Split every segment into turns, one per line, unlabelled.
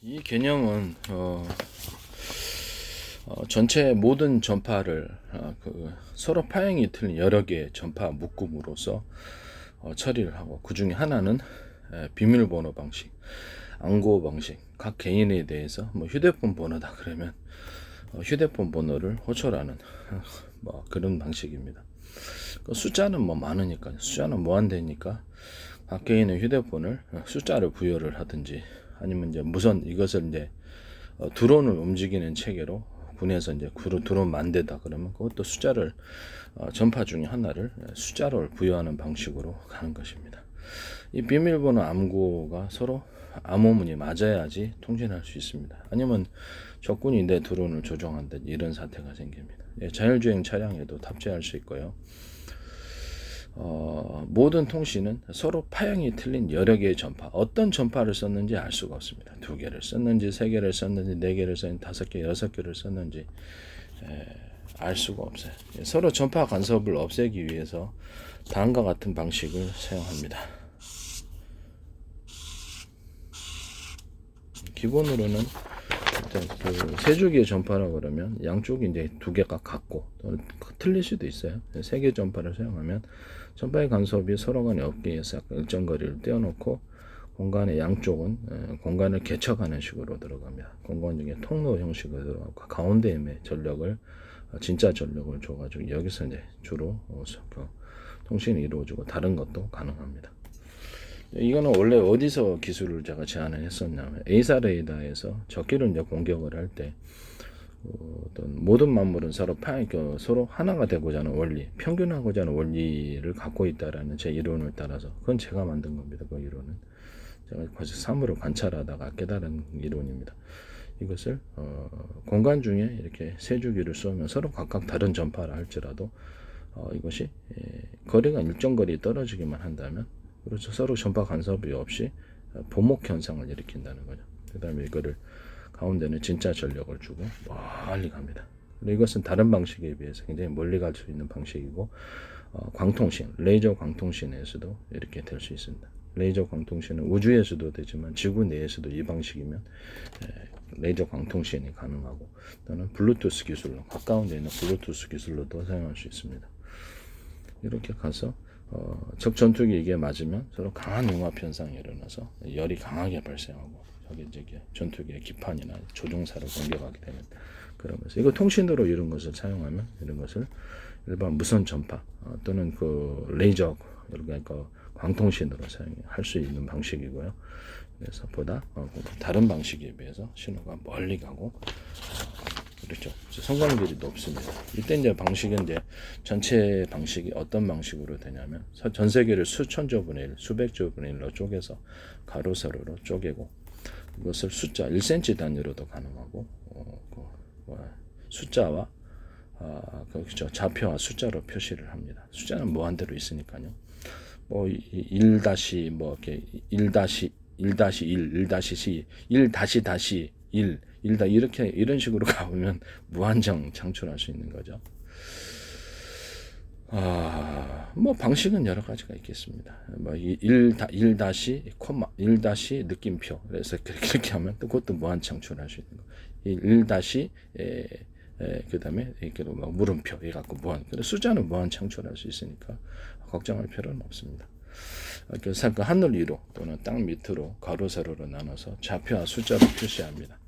이 개념은 전체 모든 전파를 서로 파형이 틀린 여러 개의 전파 묶음으로써 처리를 하고, 그 중에 하나는 비밀번호 방식,暗号 방식, 각 개인에 대해서 뭐 휴대폰 번호다 그러면 휴대폰 번호를 호출하는 그런 방식입니다. 숫자는 뭐 많으니까, 숫자는 무한대니까 각 개인의 휴대폰을 숫자를 부여를 하든지, 아니면 이제 무선, 이것을 이제 드론을 움직이는 체계로 군에서 이제 드론 만대다 그러면 그것도 숫자를 전파 중에 하나를 숫자를 부여하는 방식으로 가는 것입니다. 이 비밀번호 암구가 서로 암호문이 맞아야지 통신할 수 있습니다. 아니면 적군이 내 드론을 조종한다, 이런 사태가 생깁니다. 자율주행 차량에도 탑재할 수 있고요. 모든 통신은 서로 파형이 틀린 여러 개의 전파, 어떤 전파를 썼는지 알 수가 없습니다. 2개를 썼는지 3개를 썼는지 4개를 썼는지 5개, 6개를 썼는지 알 수가 없어요. 서로 전파 간섭을 없애기 위해서 다음과 같은 방식을 사용합니다. 기본으로는 그 세주기의 전파라고 그러면 양쪽이 이제 2개가 같고, 또는 틀릴 수도 있어요. 3개 전파를 사용하면 전파의 간섭이 서로 간에 없기 위해서 일정 거리를 떼어놓고 공간의 양쪽은 공간을 개척하는 식으로 들어갑니다. 공간 중에 통로 형식으로 들어가고, 가운데에 전력을 진짜 전력을 줘가지고 여기서 이제 주로 통신이 이루어지고, 다른 것도 가능합니다. 이거는 원래 어디서 기술을 제가 제안을 했었냐면, A사 레이더에서 적기를 이제 공격을 할 때 어떤 모든 만물은 서로 서로 하나가 되고자 하는 원리, 평균하고자 하는 원리를 갖고 있다라는 제 이론을 따라서, 그건 제가 만든 겁니다. 그 이론은 제가 과거 사물을 관찰하다가 깨달은 이론입니다. 이것을 공간 중에 이렇게 세 주기를 쏘면 서로 각각 다른 전파를 할지라도 이것이 거리가 일정 거리 떨어지기만 한다면, 그렇죠, 서로 전파 간섭이 없이 보목 현상을 일으킨다는 거죠. 그 다음에 이거를 가운데는 진짜 전력을 주고 멀리 갑니다. 이것은 다른 방식에 비해서 굉장히 멀리 갈 수 있는 방식이고, 광통신, 레이저 광통신에서도 이렇게 될 수 있습니다. 레이저 광통신은 우주에서도 되지만 지구 내에서도 이 방식이면 레이저 광통신이 가능하고, 또는 블루투스 기술로, 가까운 데 있는 블루투스 기술로도 사용할 수 있습니다. 이렇게 가서 적 전투기 이게 맞으면 서로 강한 융합 현상이 일어나서 열이 강하게 발생하고, 저기 이제 전투기의 기판이나 조종사를 공격하게 되는 그런 것을, 이거 통신으로 이런 것을 사용하면, 이런 것을 일반 무선 전파 또는 그 레이저, 그러니까 광통신으로 사용할 수 있는 방식이고요. 그래서 보다 다른 방식에 비해서 신호가 멀리 가고, 그렇죠, 성공률이 높습니다. 이때 이제 방식은 이제 전체 방식이 어떤 방식으로 되냐면, 전 세계를 수천조 분의 1, 수백조 분의 1로 쪼개서 가로 세로로 쪼개고, 이것을 숫자 1cm 단위로도 가능하고, 숫자와 그렇죠, 좌표와 숫자로 표시를 합니다. 숫자는 무한대로 있으니까요. 뭐 1 다시 뭐 이렇게 1 다시 1 다시 1, 1 다시 1 다시 다시 1, 1 다 이렇게 이런 식으로 가보면 무한정 창출할 수 있는 거죠. 뭐 방식은 여러 가지가 있겠습니다. 뭐 1 다시 코마, 1 다시 느낌표, 그래서 그렇게 하면 또 그것도 무한 창출할 수 있는 거. 1 다시 그다음에 이렇게 막 물음표 해 갖고 무한. 숫자는 무한 창출할 수 있으니까 걱정할 필요는 없습니다. 그래서 그 하늘 위로 또는 땅 밑으로 가로 세로로 나눠서 좌표와 숫자로 표시합니다.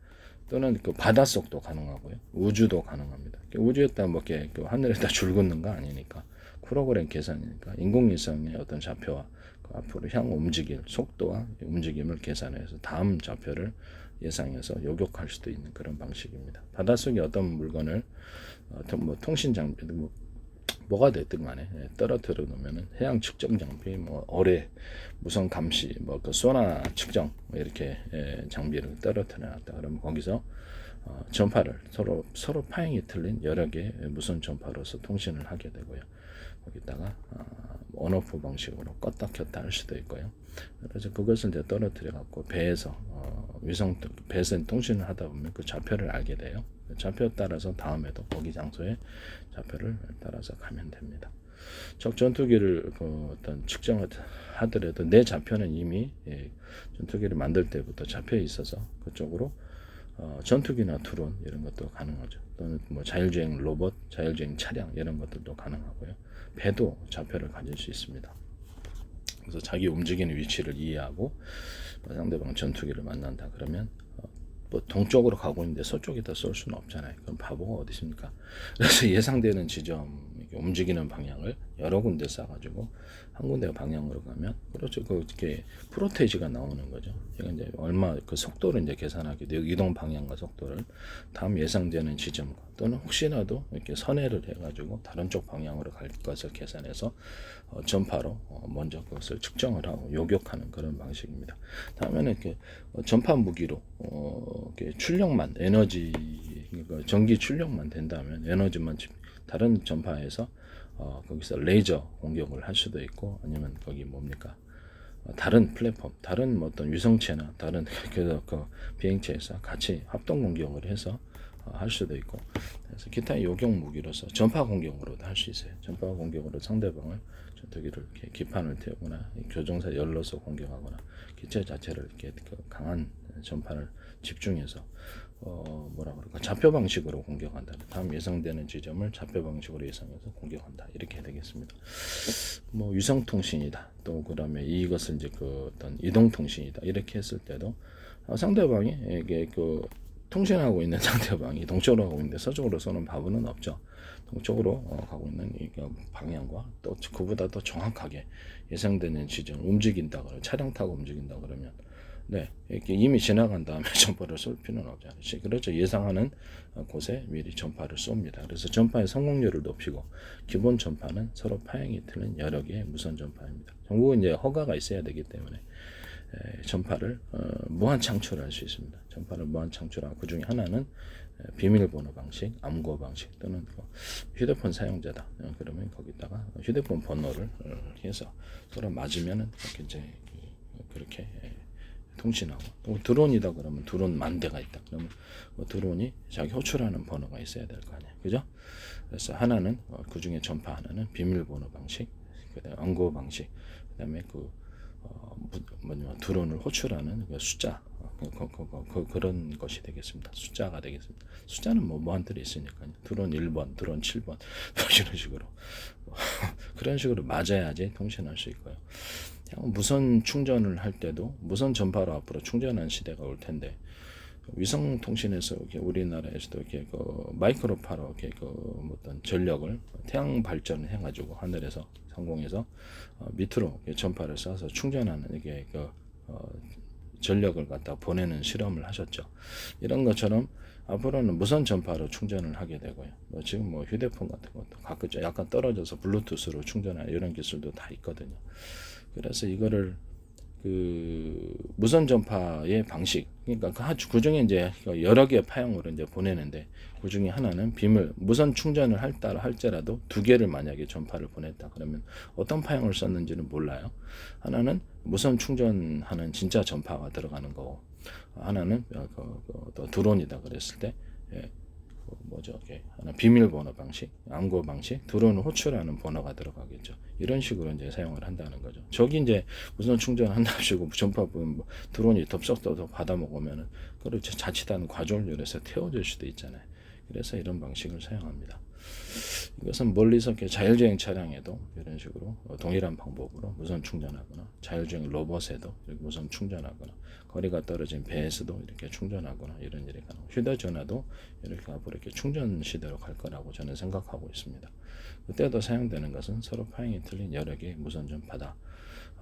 또는 그 바닷속도 가능하고요, 우주도 가능합니다. 우주에다 뭐 이렇게 그 하늘에다 줄 긋는 거 아니니까, 프로그램 계산이니까 인공위성의 어떤 좌표와 그 앞으로 향후 움직일 속도와 움직임을 계산해서 다음 좌표를 예상해서 요격할 수도 있는 그런 방식입니다. 바닷속에 어떤 물건을 뭐 통신 장비, 뭐가 됐든 간에 떨어뜨려 놓으면은 해양 측정 장비, 뭐 어뢰, 무선 감시, 뭐 그 소나 측정, 이렇게 장비를 떨어뜨려 놨다 그러면 거기서 전파를 서로 파형이 틀린 여러 개의 무선 전파로서 통신을 하게 되고요. 거기다가 온오프 방식으로 껐다 켰다 할 수도 있고요. 그래서 그것을 이제 떨어뜨려 갖고 배에서 배에서 통신을 하다 보면 그 좌표를 알게 돼요. 좌표에 따라서 다음에도 거기 장소에 좌표를 따라서 가면 됩니다. 적 전투기를 어떤 측정을 하더라도 내 좌표는 이미 전투기를 만들 때부터 잡혀 있어서 그쪽으로 전투기나 드론 이런 것도 가능하죠. 또는 뭐 자율주행 로봇, 자율주행 차량 이런 것들도 가능하고요. 배도 좌표를 가질 수 있습니다. 그래서 자기 움직이는 위치를 이해하고 상대방 전투기를 만난다 그러면 뭐 동쪽으로 가고 있는데 서쪽에다 쏠 수는 없잖아요. 그럼 바보가 어디 있습니까? 그래서 예상되는 지점, 움직이는 방향을 여러 군데 쏴가지고 한 군데 방향으로 가면 그렇죠. 그렇게 프로테이지가 나오는 거죠. 제가 이제 얼마 그 속도를 이제 계산하게 돼요. 이동 방향과 속도를 다음 예상되는 지점과 또는 혹시라도 이렇게 선회를 해가지고 다른 쪽 방향으로 갈 것을 계산해서 전파로 먼저 그것을 측정을 하고 요격하는 그런 방식입니다. 다음에는 이렇게 전파 무기로 이렇게 출력만 에너지 그러니까 전기 출력만 된다면 에너지만 다른 전파에서 거기서 레이저 공격을 할 수도 있고 아니면 거기 뭡니까 다른 플랫폼, 다른 뭐 어떤 위성체나 다른 그 비행체에서 같이 합동 공격을 해서 할 수도 있고 그래서 기타 요격 무기로서 전파 공격으로도 할 수 있어요. 전파 공격으로 상대방을 전투기를 이렇게 기판을 태우거나 교정사 열러서 공격하거나 기체 자체를 이렇게 강한 전파를 집중해서 뭐라 그럴까 좌표 방식으로 공격한다. 다음 예상되는 지점을 좌표 방식으로 예상해서 공격한다. 이렇게 되겠습니다. 뭐 위성 통신이다. 또 그다음에 이것을 이제 그 어떤 이동 통신이다. 이렇게 했을 때도 상대방이 이게 그 통신하고 있는 상대방이 동쪽으로 가고 있는데 서쪽으로 쏘는 바보는 없죠. 동쪽으로 가고 있는 이 방향과 또 그보다 더 정확하게 예상되는 지점 움직인다 그러면 차량 타고 움직인다 그러면 네 이렇게 이미 지나간 다음에 전파를 쏠 필요는 없잖아요. 그렇죠. 예상하는 곳에 미리 전파를 쏩니다. 그래서 전파의 성공률을 높이고 기본 전파는 서로 파형이 틀린 여러 개의 무선 전파입니다. 전국은 이제 허가가 있어야 되기 때문에 전파를 무한 창출할 수 있습니다. 전파를 무한 창출하고 그 중에 하나는 비밀번호 방식, 암고 방식 또는 휴대폰 사용자다. 그러면 거기다가 휴대폰 번호를 해서 서로 맞으면은 이제 그렇게 통신하고 또 드론이다 그러면 드론 만 대가 있다. 그러면 드론이 자기 호출하는 번호가 있어야 될 거 아니에요, 그죠? 그래서 하나는 그 중에 전파 하나는 비밀번호 방식, 그다음에 암고 방식, 그다음에 드론을 호출하는 그 숫자 그런 것이 되겠습니다. 숫자가 되겠습니다. 숫자는 뭐 무한대로 있으니까요. 드론 1번, 드론 7번 이런 식으로 그런 식으로 맞아야지 통신할 수 있고요. 무선 충전을 할 때도 무선 전파로 앞으로 충전하는 시대가 올 텐데 위성 통신에서 이렇게 우리나라에서도 이렇게 마이크로파로 이렇게 어떤 전력을 태양 발전을 해가지고 하늘에서 상공에서 밑으로 전파를 쏴서 충전하는 이게 전력을 갖다 보내는 실험을 하셨죠. 이런 것처럼 앞으로는 무선 전파로 충전을 하게 되고요. 지금 휴대폰 같은 것도 가끔 약간 떨어져서 블루투스로 충전하는 이런 기술도 다 있거든요. 그래서 이거를 무선 전파의 방식, 그러니까 그 중에 이제 여러 개의 파형으로 이제 보내는데 그 중에 하나는 무선 충전을 할지라도 두 개를 만약에 전파를 보냈다 그러면 어떤 파형을 썼는지는 몰라요. 하나는 무선 충전하는 진짜 전파가 들어가는 거고 하나는 또 드론이다 그랬을 때 하나 비밀번호 방식, 암고 방식, 드론을 호출하는 번호가 들어가겠죠. 이런 식으로 이제 사용을 한다는 거죠. 저기 이제 무선 충전한답시고 전파 드론이 덥석덥석 받아먹으면은 그걸 자칫한 과졸률에서 태워질 수도 있잖아요. 그래서 이런 방식을 사용합니다. 이것은 멀리서 이렇게 자율주행 차량에도 이런 식으로 동일한 방법으로 무선 충전하거나 자율주행 로봇에도 이렇게 무선 충전하거나 거리가 떨어진 배에서도 이렇게 충전하거나 이런 일이 가능하고 휴대전화도 이렇게 앞으로 이렇게 충전 시대로 갈 거라고 저는 생각하고 있습니다. 그때도 사용되는 것은 서로 파형이 틀린 여러 개의 무선 전파다.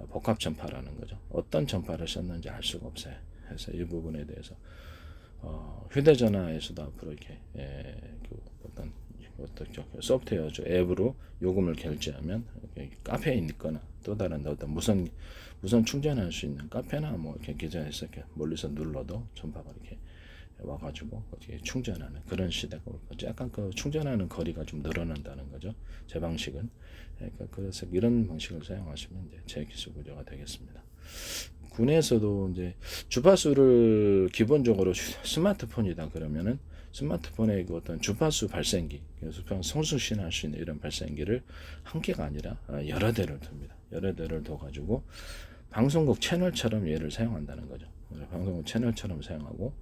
복합 전파라는 거죠. 어떤 전파를 썼는지 알 수가 없어요. 그래서 이 부분에 대해서 휴대전화에서도 앞으로 이렇게 어떤 소프트웨어 앱으로 요금을 결제하면 카페에 있거나 또 다른 어떤 무선 충전할 수 있는 카페나 뭐 이렇게 계좌에서 이렇게 멀리서 눌러도 전파가 이렇게 와가지고 어떻게 충전하는 그런 시대가 올 거죠. 약간 충전하는 거리가 좀 늘어난다는 거죠. 제 방식은. 그래서 이런 방식을 사용하시면 이제 제 기술 구조가 되겠습니다. 군에서도 이제 주파수를 기본적으로 스마트폰이다 그러면은 스마트폰의 그 어떤 주파수 발생기, 그래서 그냥 송수신할 수 있는 이런 발생기를 한 개가 아니라 여러 대를 둡니다. 여러 대를 둬가지고 방송국 채널처럼 얘를 사용한다는 거죠. 방송국 채널처럼 사용하고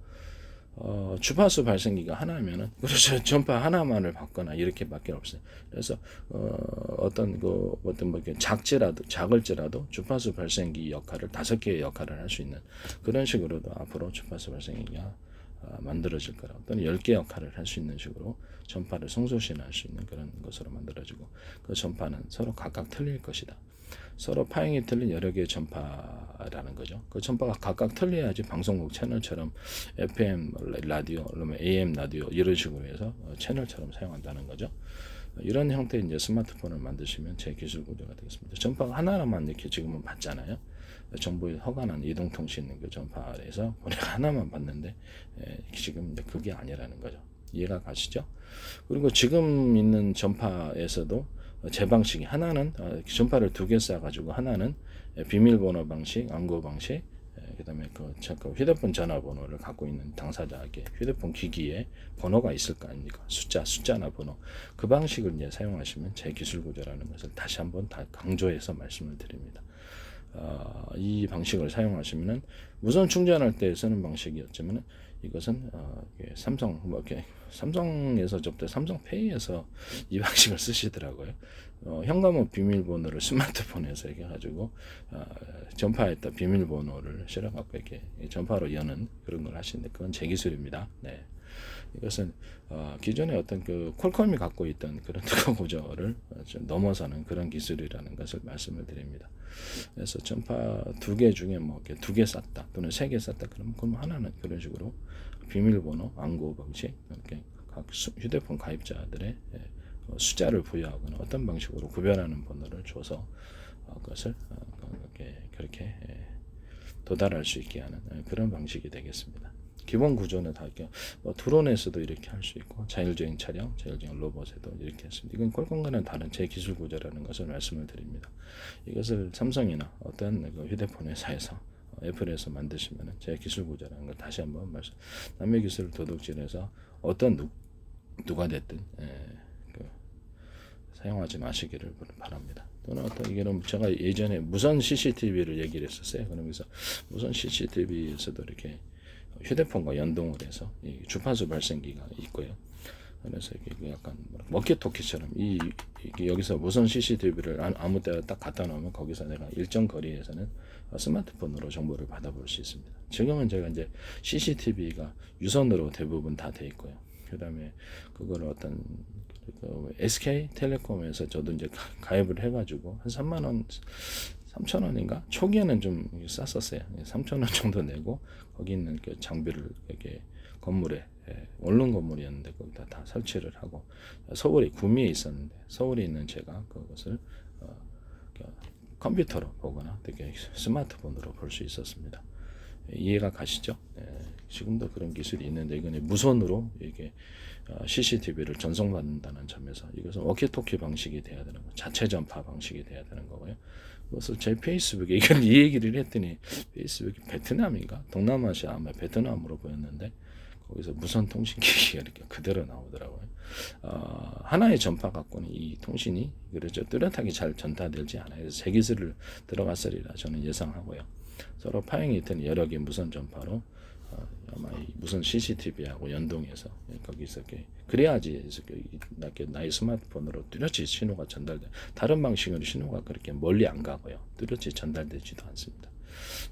주파수 발생기가 하나면은 그렇죠. 전파 하나만을 받거나 이렇게밖에 없어요. 그래서 어떤 뭐 이렇게 작을지라도 주파수 발생기 역할을 5개의 역할을 할 수 있는 그런 식으로도 앞으로 주파수 발생기가 만들어질 거라. 또는 10개 역할을 할 수 있는 식으로 전파를 송수신할 수 있는 그런 것으로 만들어지고 그 전파는 서로 각각 틀릴 것이다. 서로 파형이 틀린 여러 개의 전파라는 거죠. 그 전파가 각각 틀려야지 방송국 채널처럼 FM 라디오, 그러면 AM 라디오 이런 식으로 해서 채널처럼 사용한다는 거죠. 이런 형태의 이제 스마트폰을 만드시면 제 기술 구조가 되겠습니다. 전파가 하나만 이렇게 지금은 받잖아요. 정부에 허가난 이동통신 그 전파에서 하나만 받는데 지금 이제 그게 아니라는 거죠. 이해가 가시죠? 그리고 지금 있는 전파에서도 제 방식이 하나는 전파를 2개 쏴가지고 하나는 비밀번호 방식,暗号 방식, 그다음에 그 휴대폰 전화번호를 갖고 있는 당사자에게 휴대폰 기기에 번호가 있을 거 아닙니까? 숫자나 번호. 그 방식을 이제 사용하시면 제 기술 구조라는 것을 다시 한번 다 강조해서 말씀을 드립니다. 이 방식을 사용하시면은 무선 충전할 때 쓰는 방식이었지만 이것은 삼성에서 접대 삼성페이에서 이 방식을 쓰시더라고요. 현관문 비밀번호를 스마트폰에서 해가지고 전파했다 비밀번호를 실어갖고 이렇게 전파로 여는 그런 걸 하시는데 그건 제 기술입니다. 네. 이것은 기존의 어떤 그 퀄컴이 갖고 있던 그런 특허 구조를 좀 넘어서는 그런 기술이라는 것을 말씀을 드립니다. 그래서 전파 2개 중에 뭐 2개 쐈다 또는 3개 쐈다 그럼 하나는 그런 식으로 비밀번호,暗号 방식 이렇게 각 휴대폰 가입자들의 숫자를 부여하거나 어떤 방식으로 구별하는 번호를 줘서 그것을 그렇게 도달할 수 있게 하는 그런 방식이 되겠습니다. 기본 구조는 다 이렇게 드론에서도 이렇게 할 수 있고 자율주행 차량, 자율주행 로봇에도 이렇게 했습니다. 이건 퀄컴과는 다른 제 기술 구조라는 것을 말씀을 드립니다. 이것을 삼성이나 어떤 휴대폰 회사에서 애플에서 만드시면 제 기술 구조라는 걸 다시 한번 말씀. 남의 기술을 도둑질해서 어떤 누가 됐든 사용하지 마시기를 바랍니다. 또는 어떤 이게는 제가 예전에 무선 CCTV를 얘기를 했었어요. 그러면서 무선 CCTV에서도 이렇게 휴대폰과 연동을 해서 이 주파수 발생기가 있고요. 그래서 이게 약간 워키토키처럼 여기서 무선 CCTV를 아무 때나 딱 갖다 놓으면 거기서 내가 일정 거리에서는 스마트폰으로 정보를 받아볼 수 있습니다. 지금은 제가 이제 CCTV가 유선으로 대부분 다 돼 있고요. 그다음에 그걸 어떤 SK텔레콤에서 저도 이제 가입을 해가지고 한 3,000원인가? 초기에는 좀 쌌었어요. 3,000원 정도 내고 거기 있는 그 장비를 이렇게 건물에 원룸 건물이었는데 거기다 다 설치를 하고 서울에 구미에 있었는데 서울에 있는 제가 그것을 컴퓨터로 보거나 되게 스마트폰으로 볼 수 있었습니다. 이해가 가시죠? 지금도 그런 기술이 있는데 이건 무선으로 이게 CCTV를 전송받는다는 점에서 이것은 워키토키 방식이 돼야 되는 거, 자체 전파 방식이 돼야 되는 거고요. 그것을 제 페이스북에 이 얘기를 했더니 페이스북이 베트남인가 동남아시아 아마 베트남으로 보였는데 거기서 무선 통신기기가 이렇게 그대로 나오더라고요. 하나의 전파 갖고는 이 통신이 그렇죠 뚜렷하게 잘 전달되지 않아요. 그래서 제 기술을 들어갔으리라 저는 예상하고요. 서로 파형이 된 여러 개 무선 전파로 아마 이 무선 CCTV하고 연동해서 거기서 그래야지 나의 스마트폰으로 뚜렷이 신호가 전달돼. 다른 방식으로 신호가 그렇게 멀리 안 가고요. 뚜렷이 전달되지도 않습니다.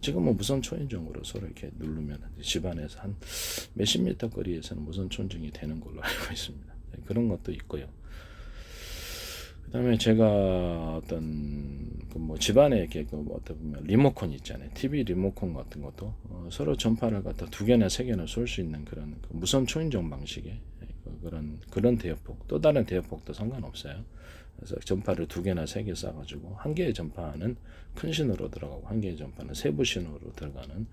지금은 무선 초인종으로 서로 이렇게 누르면 집안에서 한 몇십 미터 거리에서는 무선 초인종이 되는 걸로 알고 있습니다. 그런 것도 있고요. 그다음에 제가 어떤 집안에 이렇게 어떻게 보면 리모컨 있잖아요. TV 리모컨 같은 것도 서로 전파를 갖다 2개나 3개나 쏠 수 있는 그런 무선 초인종 방식의 그런 대역폭, 또 다른 대역폭도 상관없어요. 그래서 전파를 2개나 3개 쏴가지고 한 개의 전파는 큰 신호로 들어가고 한 개의 전파는 세부 신호로 들어가는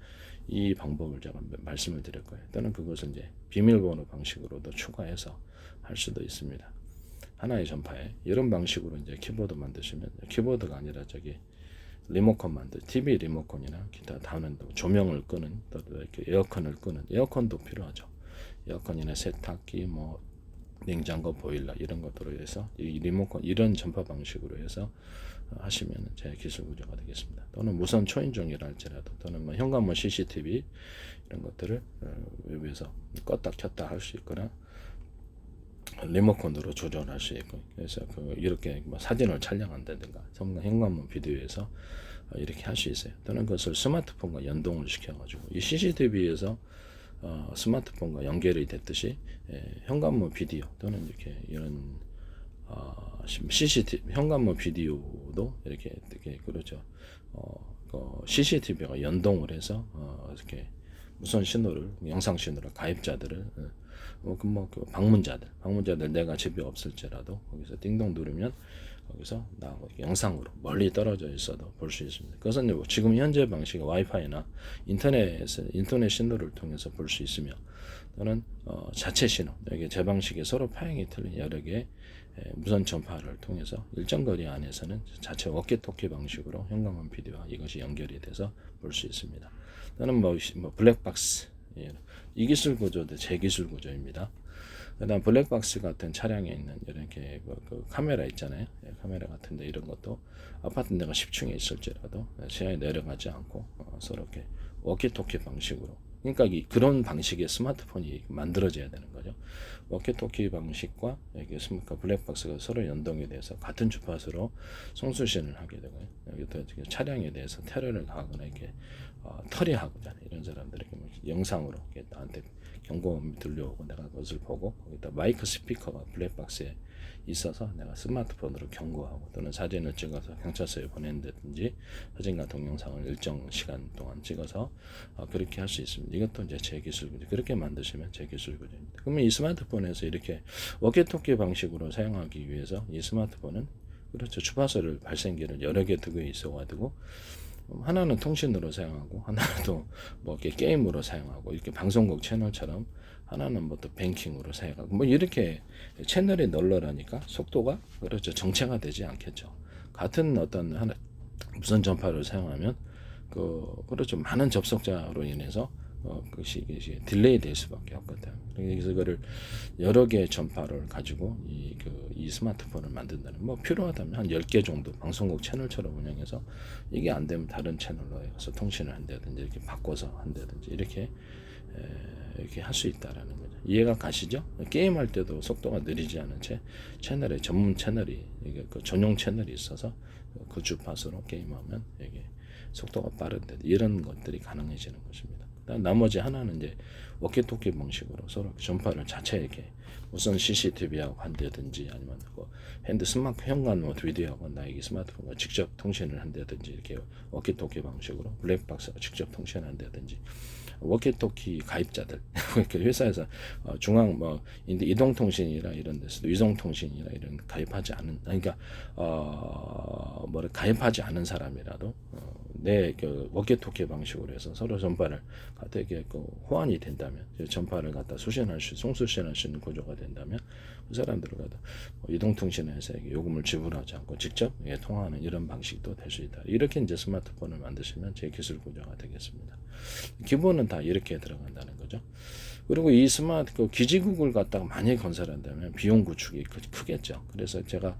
이 방법을 제가 말씀을 드릴 거예요. 또는 그것을 이제 비밀번호 방식으로도 추가해서 할 수도 있습니다. 하나의 전파에 이런 방식으로 이제 키보드 만드시면 키보드가 아니라 리모컨 TV 리모컨이나 기타 다른 조명을 끄는 또 이렇게 에어컨을 끄는 에어컨도 필요하죠. 에어컨이나 세탁기, 뭐 냉장고, 보일러 이런 것들로 해서 이 리모컨 이런 전파 방식으로 해서 하시면 제 기술 구조가 되겠습니다. 또는 무선 초인종이라 할지라도 또는 뭐 현관문 CCTV 이런 것들을 외부에서 껐다 켰다 할 수 있거나 리모컨으로 조절할 수 있고, 그래서 이렇게 뭐 사진을 촬영한다든가 현관문 비디오에서 이렇게 할 수 있어요. 또는 그것을 스마트폰과 연동을 시켜가지고 이 CCTV에서 스마트폰과 연결이 됐듯이 현관문 비디오 또는 이렇게 이런 CCTV 현관문 비디오도 이렇게 그렇죠. CCTV가 연동을 해서 이렇게 무선 신호를 영상 신호를 가입자들을 그 방문자들 내가 집에 없을지라도 거기서 띵동 누르면 거기서 나하고 영상으로 멀리 떨어져 있어도 볼 수 있습니다. 그것은 지금 현재 방식의 와이파이나 인터넷 신호를 통해서 볼 수 있으며, 또는 자체 신호, 여기 제 방식의 서로 파형이 틀린 여러 개의 무선 전파를 통해서 일정 거리 안에서는 자체 워키토키 방식으로 현관문 비디오와 이것이 연결이 돼서 볼 수 있습니다. 또는 뭐 블랙박스, 이 기술 구조도 제 기술 구조입니다. 그다음 블랙박스 같은 차량에 있는 이렇게 그 카메라 있잖아요. 카메라 같은데 이런 것도 아파트 내가 10층에 있을지라도 지하에 내려가지 않고 서로 이렇게 워키토키 방식으로, 그러니까 그런 방식의 스마트폰이 만들어져야 되는 거죠. 워키토키 방식과 이게 블랙박스가 서로 연동이 돼서 같은 주파수로 송수신을 하게 되고요. 여기도 차량에 대해서 테러를 가하거나 이렇게 처리하고자 하는 이런 사람들에게 영상으로 나한테 경고음이 들려오고 내가 그것을 보고 거기다 마이크 스피커가 블랙박스에 있어서 내가 스마트폰으로 경고하고 또는 사진을 찍어서 경찰서에 보낸다든지 사진과 동영상을 일정 시간 동안 찍어서 그렇게 할 수 있습니다. 이것도 이제 제 기술구조, 그렇게 만드시면 제 기술구조입니다. 그러면 이 스마트폰에서 이렇게 워키토키 방식으로 사용하기 위해서 이 스마트폰은 그렇죠, 주파수를 발생기를 여러 개 두고 있어가지고 하나는 통신으로 사용하고 하나는 또 뭐 이렇게 게임으로 사용하고 이렇게 방송국 채널처럼 하나는 뭐 또 뱅킹으로 사용하고 뭐 이렇게 채널이 널널하니까 속도가 그렇죠 정체가 되지 않겠죠. 같은 어떤 하나 무선 전파를 사용하면 그렇죠 많은 접속자로 인해서 그것이 딜레이 될 수밖에 없거든. 그래서 그거를 여러 개의 전파를 가지고 이 스마트폰을 만든다는, 뭐 필요하다면 한 10개 정도 방송국 채널처럼 운영해서 이게 안 되면 다른 채널로 해서 통신을 한다든지 이렇게 바꿔서 한다든지 이렇게 할 수 있다라는 거죠. 이해가 가시죠? 게임할 때도 속도가 느리지 않은 채널에 전문 채널이 이게 전용 채널이 있어서 그 주파수로 게임하면 이게 속도가 빠른데 이런 것들이 가능해지는 것입니다. 나머지 하나는 이제 워키토키 방식으로 서로 전파를 자체 이렇게 무선 CCTV하고 한다든지 아니면 스마트 현관문 비디오하고 나에게 스마트폰과 직접 통신을 한다든지 이렇게 워키토키 방식으로 블랙박스가 직접 통신한다든지 워키토키 가입자들 회사에서 중앙 이동통신이나 이런 데서도 위성통신이나 이런 가입하지 않은 그러니까 가입하지 않은 사람이라도 내 워키토키 방식으로 해서 서로 전파를 갖다 이렇게 호환이 된다면 전파를 갖다 송수신할 수 있는 구조가 된다면 그 사람들을 갖다 이동통신회사에 요금을 지불하지 않고 직접 통화하는 이런 방식도 될 수 있다. 이렇게 이제 스마트폰을 만드시면 제 기술 구조가 되겠습니다. 기본은 다 이렇게 들어간다는 거죠. 그리고 이 스마트 기지국을 갖다가 많이 건설한다면 비용 구축이 크겠죠. 그래서 제가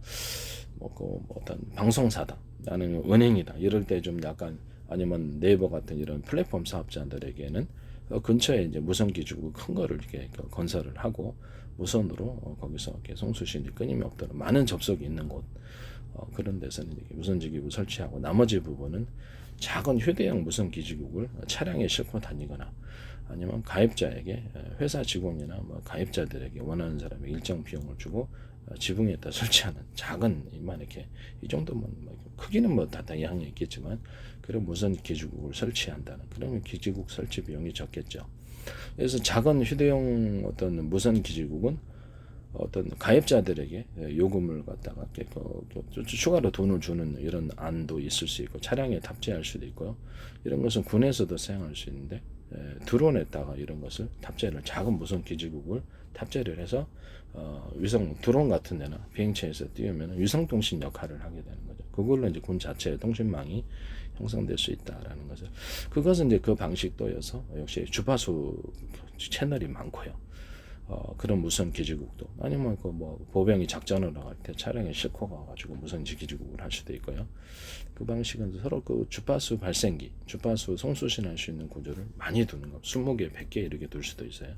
어떤 방송사다, 나는 은행이다 이럴 때 좀 약간 아니면 네이버 같은 이런 플랫폼 사업자들에게는 근처에 이제 무선 기지국 큰 거를 이렇게 건설을 하고 무선으로 거기서 이렇게 송수신이 끊임이 없도록 많은 접속이 있는 곳 그런 데서는 이렇게 무선 기지국 설치하고 나머지 부분은 작은 휴대용 무선 기지국을 차량에 싣고 다니거나 아니면 가입자에게 회사 직원이나 뭐 가입자들에게 원하는 사람이 일정 비용을 주고 지붕에다 설치하는 작은 이렇게 이 정도면 크기는 다 다양히 있겠지만 그런 무선 기지국을 설치한다는, 그러면 기지국 설치 비용이 적겠죠. 그래서 작은 휴대용 어떤 무선 기지국은 어떤 가입자들에게 요금을 갖다가 추가로 돈을 주는 이런 안도 있을 수 있고 차량에 탑재할 수도 있고요. 이런 것은 군에서도 사용할 수 있는데 드론에다가 이런 것을 탑재를 작은 무선 기지국을 탑재를 해서 위성 드론 같은 데나 비행체에서 띄우면 위성 통신 역할을 하게 되는 거죠. 그걸로 이제 군 자체의 통신망이 형성될 수 있다라는 거죠. 그것은 이제 그 방식도여서 역시 주파수 채널이 많고요. 그런 무선 기지국도 아니면 그 뭐 보병이 작전을 나갈 때 차량에 싣고 가가지고 무선 기지국을 할 수도 있고요. 그 방식은 서로 그 주파수 발생기, 주파수 송수신할 수 있는 구조를 많이 두는 거, 20개, 100개 이렇게 둘 수도 있어요.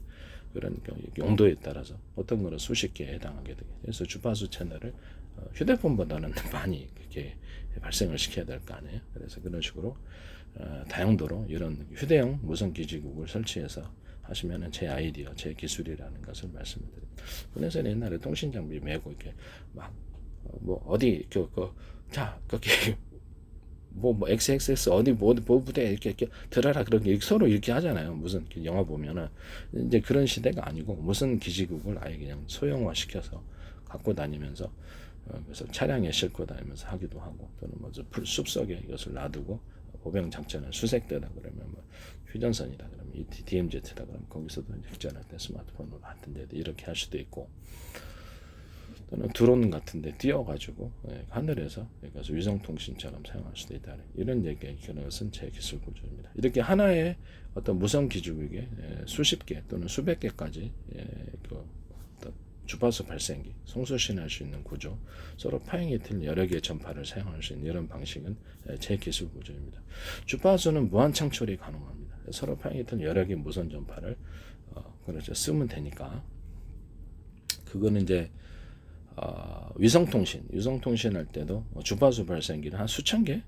그러니까 용도에 따라서 어떤 거는 수십 개에 해당하게 되게. 그래서 주파수 채널을 휴대폰보다는 많이 그렇게 발생을 시켜야 될 거 아니에요. 그래서 그런 식으로 다용도로 이런 휴대용 무선 기지국을 설치해서 하시면은 제 아이디어, 제 기술이라는 것을 말씀드립니다. 그래서 옛날에 통신 장비 메고 이렇게 막 뭐 어디 자 거기 뭐 XXX 어디 뭐 부대 이렇게 들어라 그런 게 서로 이렇게 하잖아요. 무슨 영화 보면은 이제 그런 시대가 아니고 무슨 기지국을 아예 그냥 소형화 시켜서 갖고 다니면서 그래서 차량에 싣고 다니면서 하기도 하고 또는 뭐 숲속에 이것을 놔두고 보병 작전을 수색되다 그러면 뭐 휴전선이다 그러면 이 DMZ다 그러면 거기서도 작전할 때 스마트폰으로 하던데 이렇게 할 수도 있고 또는 드론 같은데 띄워가지고 하늘에서 그래서 위성통신처럼 사용할 수도 있다 이런 얘기의 것은 제 기술 구조입니다. 이렇게 하나의 어떤 무선 기지국에 수십 개 또는 수백 개까지 그 주파수 발생기, 송수신할 수 있는 구조, 서로 파행이 틀린 여러 개의 전파를 사용할 수 있는 이런 방식은 제 기술 구조입니다. 주파수는 무한 창출이 가능합니다. 서로 파행이 틀린 여러 개의 무선 전파를 그렇죠 쓰면 되니까 그거는 이제 위성통신 할 때도 주파수 발생기를 한 수천 개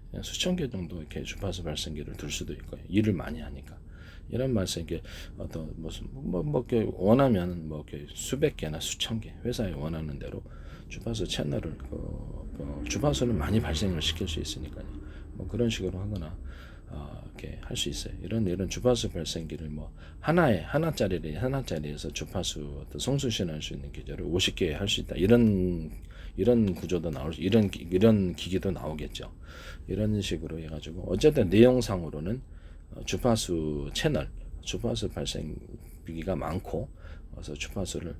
정도 이렇게 주파수 발생기를 둘 수도 있고요. 일을 많이 하니까. 이런 말씀 이게 어떤 무슨 뭐 원하면 뭐 수백 개나 수천 개 회사에 원하는 대로 주파수 채널을 주파수는 많이 발생을 시킬 수 있으니까요. 뭐 그런 식으로 하거나 이렇게 할 수 있어요. 이런 주파수 발생기를 뭐 하나짜리에서 주파수 송수신할 수 있는 기계를 50개 할 수 있다. 이런 구조도 나올 이런 기기도 나오겠죠. 이런 식으로 해가지고 어쨌든 내용상으로는 주파수 채널, 주파수 발생기가 많고, 그래서 주파수를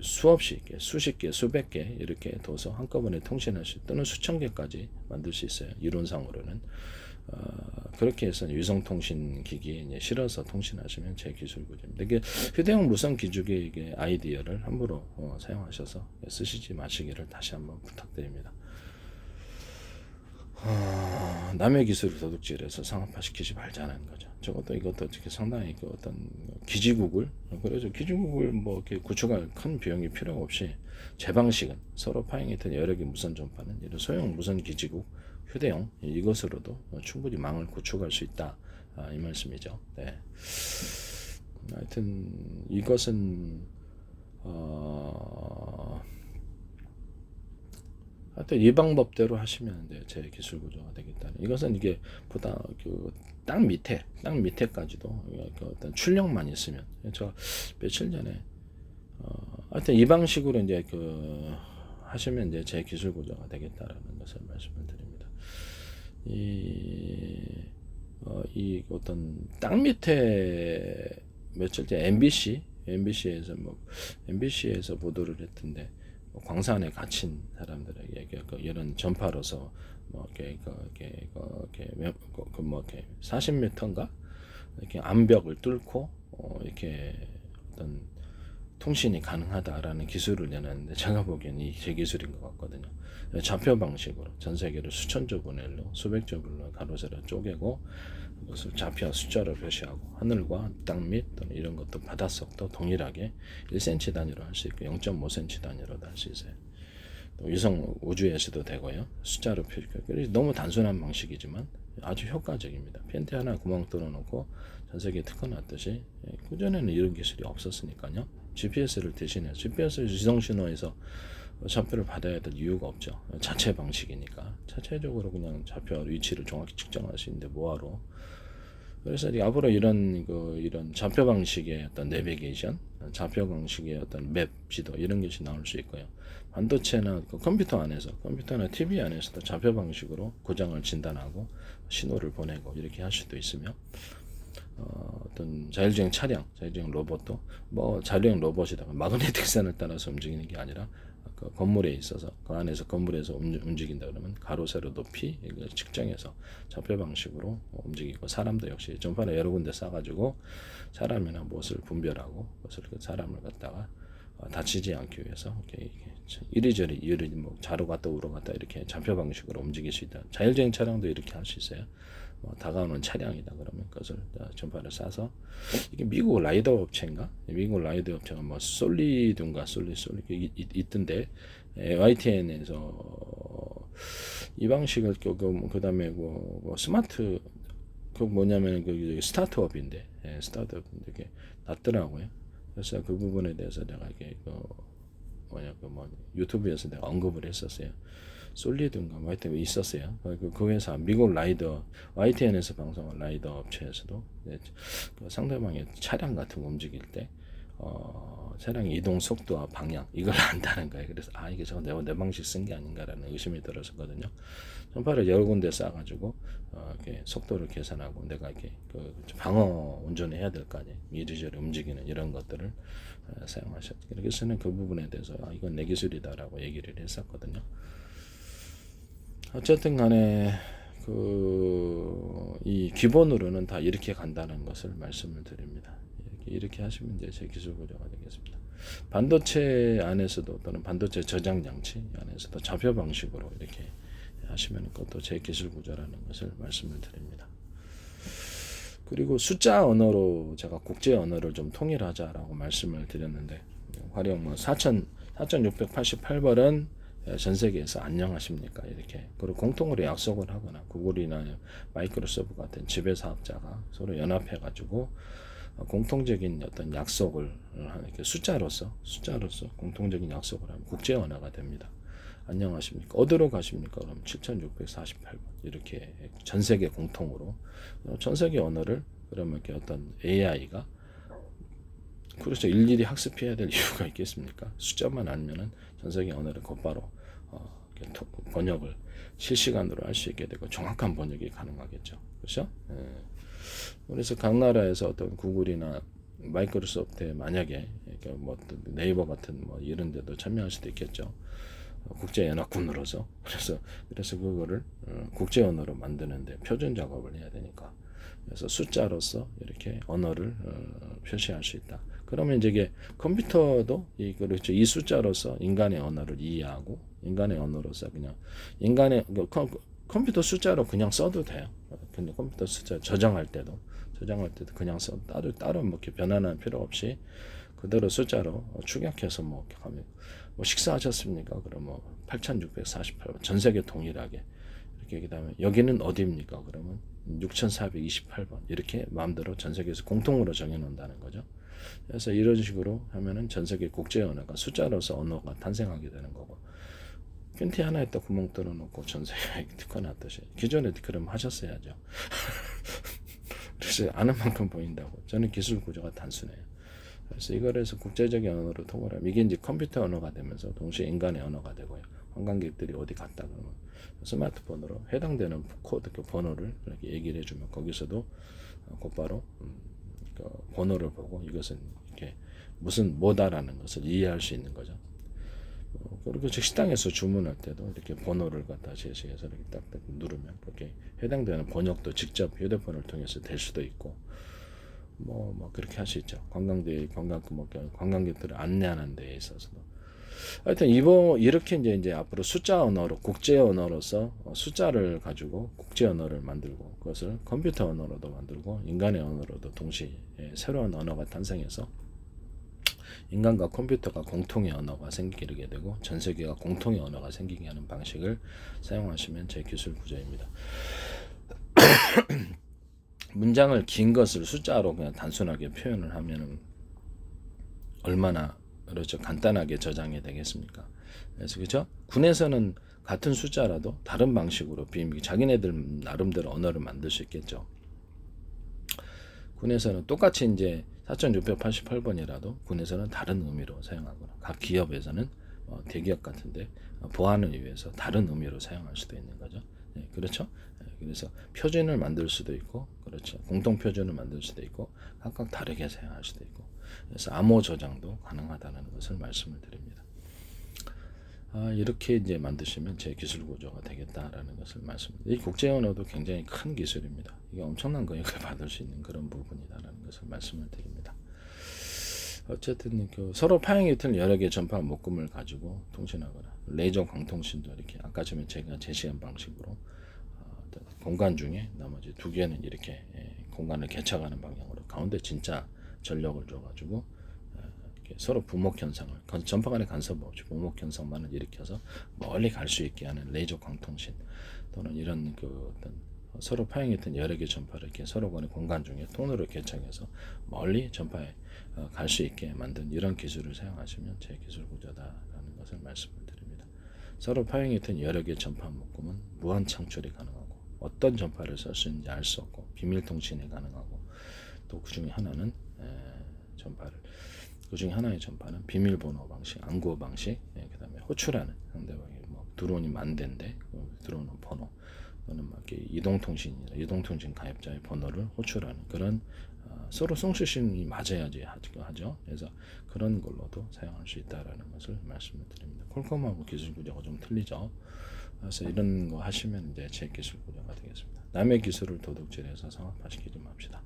수없이, 수십 개, 수백 개 이렇게 둬서 한꺼번에 통신할 수 또는 수천 개까지 만들 수 있어요. 이론상으로는 그렇게 해서 위성통신 기기에 실어서 통신하시면 제 기술 구조입니다. 이게 휴대용 무선 기지국의 아이디어를 함부로 사용하셔서 쓰시지 마시기를 다시 한번 부탁드립니다. 남의 기술을 도둑질해서 상업화시키지 말자는 거죠. 이것도 어떻게 상당히 그 어떤 기지국을 그래서 기지국을 뭐 이렇게 구축할 큰 비용이 필요 없이 제 방식은 서로 파행했던 여러 개 무선 전파는 이런 소형 무선 기지국 휴대용 이것으로도 충분히 망을 구축할 수 있다 이 말씀이죠. 네. 하여튼 이것은 하여튼 이 방법대로 하시면 제 기술 구조가 되겠다는. 이것은 이게 보다 땅 밑에까지도 어떤 출력만 있으면 저 며칠 전에 하여튼 이 방식으로 이제 하시면 이제 제 기술 구조가 되겠다라는 것을 말씀을 드립니다. 이 어떤 땅 밑에 며칠 전 MBC에서 보도를 했던데 광산에 갇힌 사람들에게 이런 전파로서 뭐 이렇게 40m인가 이렇게 암벽을 뚫고 이렇게 어떤 통신이 가능하다라는 기술을 내놨는데 제가 보기에는 이 제 기술인 것 같거든요. 좌표 방식으로 전 세계를 수천 조 분열로 수백 조 분열로 가로세로 쪼개고 그것을 좌표 숫자로 표시하고 하늘과 땅 밑 또는 이런 것도 바닷속도 동일하게 1cm 단위로 할 수 있고 0.5cm 단위로도 할 수 있어요. 또 위성 우주에서도 되고요. 숫자로 표시하고 너무 단순한 방식이지만 아주 효과적입니다. 펜트 하나 구멍 뚫어놓고 전 세계에 특허 놨듯이 그전에는 이런 기술이 없었으니까요. GPS를 대신해 GPS 위성 신호에서 좌표를 받아야 될 이유가 없죠. 자체 방식이니까 자체적으로 그냥 좌표 위치를 정확히 측정할 수 있는데 뭐하러. 그래서 앞으로 이런 좌표 방식의 어떤 내비게이션, 좌표 방식의 어떤 맵 지도 이런 것이 나올 수 있고요. 반도체나 컴퓨터나 TV 안에서도 좌표 방식으로 고장을 진단하고 신호를 보내고 이렇게 할 수도 있으며 어떤 자율주행 차량, 자율주행 로봇도 뭐 자율주행 로봇이다가 마그네틱 선을 따라서 움직이는 게 아니라 그 건물에 있어서 그 안에서 건물에서 움직인다 그러면 가로 세로 높이 이걸 측정해서 좌표 방식으로 움직이고 사람도 역시 전파를 여러 군데 쏴가지고 사람이나 무엇을 분별하고 그것을 그 사람을 갖다가 다치지 않기 위해서 이렇게 이리저리 뭐 좌로 갔다 우로 갔다 이렇게 좌표 방식으로 움직일 수 있다. 자율주행 차량도 이렇게 할 수 있어요. 다가오는 차량이다 그러면 그것을 전파를 쏴서 이게 미국 라이더 업체인가? 미국 라이더 업체가 뭐 솔리드인가 솔리 있던데 YTN에서 이 방식을 그다음에 뭐 스마트 그 뭐냐면 그 스타트업인데 스타트업인데 이게 낫더라고요. 그래서 그 부분에 대해서 내가 이게 뭐 유튜브에서 내가 언급을 했었어요. 솔리드인가 뭐 하여튼 있었어요. 그 회사 미국 라이더 YTN에서 방송한 라이더 업체에서도 그 상대방의 차량 같은 거 움직일 때 차량의 이동 속도와 방향 이걸 안다는 거예요. 그래서 이게 저거 내 방식 쓴 게 아닌가라는 의심이 들었었거든요. 전파를 여러 군데 쏴가지고 이렇게 속도를 계산하고 내가 이렇게 그 방어 운전을 해야 될 거 아니에요. 이리저리 움직이는 이런 것들을 사용하셨죠. 그래서는 그 부분에 대해서 이건 내 기술이다라고 얘기를 했었거든요. 어쨌든 간에 이 기본으로는 다 이렇게 간다는 것을 말씀을 드립니다. 이렇게 하시면 이제 제 기술 구조가 되겠습니다. 반도체 안에서도 또는 반도체 저장 장치 안에서도 좌표 방식으로 이렇게 하시면 그것도 제 기술 구조라는 것을 말씀을 드립니다. 그리고 숫자 언어로 제가 국제 언어를 좀 통일하자라고 말씀을 드렸는데 화령 뭐 4688번은 전 세계에서 안녕하십니까 이렇게 그리고 공통으로 약속을 하거나 구글이나 마이크로소프트 같은 지배 사업자가 서로 연합해 가지고 공통적인 어떤 약속을 이렇게 숫자로서 공통적인 약속을 하면 국제 언어가 됩니다. 안녕하십니까 어디로 가십니까 그럼 7648번 이렇게 전 세계 공통으로 전 세계 언어를 그러면 이렇게 어떤 AI가 그렇죠. 일일이 학습해야 될 이유가 있겠습니까? 숫자만 알면은 전 세계 언어를 곧바로 번역을 실시간으로 할 수 있게 되고 정확한 번역이 가능하겠죠. 그렇죠? 그래서 각 나라에서 어떤 구글이나 마이크로소프트에 만약에 뭐 네이버 같은 뭐 이런 데도 참여할 수도 있겠죠. 국제 연합군으로서 그래서 그거를 국제 언어로 만드는데 표준 작업을 해야 되니까 그래서 숫자로서 이렇게 언어를 표시할 수 있다. 그러면 이제 이게 컴퓨터도 그렇죠. 이 숫자로서 인간의 언어를 이해하고 인간의 언어로서 그냥 컴퓨터 숫자로 그냥 써도 돼요. 근데 컴퓨터 숫자 저장할 때도 그냥 따로 뭐 이렇게 변환할 필요 없이 그대로 숫자로 축약해서 뭐 하면 뭐 식사하셨습니까? 그럼 뭐 8648번 전 세계 동일하게 이렇게 그다음에 여기는 어디입니까? 그러면 6428번 이렇게 마음대로 전 세계에서 공통으로 정해 놓는다는 거죠. 그래서 이런 식으로 하면은 전 세계 국제 언어가 숫자로서 언어가 탄생하게 되는 거고 팬티 하나에다 구멍 뚫어놓고 전 세계에 특허놨듯이 기존에 그럼 하셨어야죠. 그래서 아는 만큼 보인다고. 저는 기술 구조가 단순해요. 그래서 이걸 해서 국제적인 언어로 통일하면 이게 이제 컴퓨터 언어가 되면서 동시에 인간의 언어가 되고요. 관광객들이 어디 갔다 그러면 스마트폰으로 해당되는 코드 그 번호를 이렇게 얘기를 해주면 거기서도 곧바로 그 번호를 보고 이것은 이렇게 무슨 뭐다라는 것을 이해할 수 있는 거죠. 그리고 식당에서 주문할 때도 이렇게 번호를 갖다 제시해서 이렇게 딱딱 누르면 그렇게 해당되는 번역도 직접 휴대폰을 통해서 될 수도 있고 뭐 그렇게 할 수 있죠. 관광객들을 안내하는 데에 있어서도. 하여튼 이렇게 이제 앞으로 숫자 언어로 국제 언어로서 숫자를 가지고 국제 언어를 만들고 그것을 컴퓨터 언어로도 만들고 인간의 언어로도 동시에 새로운 언어가 탄생해서 인간과 컴퓨터가 공통의 언어가 생기게 되고 전 세계가 공통의 언어가 생기게 하는 방식을 사용하시면 제 기술 구조입니다. 문장을 긴 것을 숫자로 그냥 단순하게 표현을 하면은 얼마나 그렇죠 간단하게 저장이 되겠습니까? 그래서 그죠? 군에서는 같은 숫자라도 다른 방식으로 자기네들 나름대로 언어를 만들 수 있겠죠. 군에서는 똑같이 이제 4688번이라도 군에서는 다른 의미로 사용하거나 각 기업에서는 대기업 같은데 보안을 위해서 다른 의미로 사용할 수도 있는 거죠. 예, 그렇죠? 예, 그래서 표준을 만들 수도 있고, 그렇죠. 공통 표준을 만들 수도 있고, 각각 다르게 사용할 수도 있고, 그래서 암호 저장도 가능하다는 것을 말씀을 드립니다. 이렇게 이제 만드시면 제 기술 구조가 되겠다라는 것을 말씀드립니다. 이 국제 언어도 굉장히 큰 기술입니다. 이게 엄청난 영향을 받을 수 있는 그런 부분이다라는 것을 말씀을 드립니다. 어쨌든 그 서로 파형이 같은 여러 개의 전파 묶음을 가지고 통신하거나 레이저 광통신도 이렇게 아까 전에 제가 제시한 방식으로 공간 중에 나머지 두 개는 이렇게 공간을 개척하는 방향으로 가운데 진짜 전력을 줘가지고 이렇게 서로 부목 현상을 전파 간의 간섭 없이 부목 현상만을 일으켜서 멀리 갈 수 있게 하는 레이저 광통신 또는 이런 그 어떤 서로 파형했던 여러 개의 전파를 이렇게 서로 간의 공간 중에 통로를 개척해서 멀리 전파에 갈 수 있게 만든 이런 기술을 사용하시면 제 기술 구조다라는 것을 말씀을 드립니다. 서로 파형했던 여러 개의 전파 묶음은 무한 창출이 가능하고 어떤 전파를 쓸 수 있는지 알 수 없고 비밀 통신이 가능하고 또 그 중에 하나는 전파를 그 중에 하나의 전파는 비밀번호 방식,暗号 방식, 그다음에 호출하는 상대방이 뭐 드론이 만 대인데 들어오는 번호 또는 막 이동통신이나 이동통신 가입자의 번호를 호출하는 그런 서로 송수신이 맞아야지 하죠. 그래서 그런 걸로도 사용할 수 있다라는 것을 말씀을 드립니다. 콜컴하고 기술 구조가 좀 틀리죠. 그래서 이런 거 하시면 이제 제 기술 구조가 되겠습니다. 남의 기술을 도둑질해서 상업화시키지 맙시다.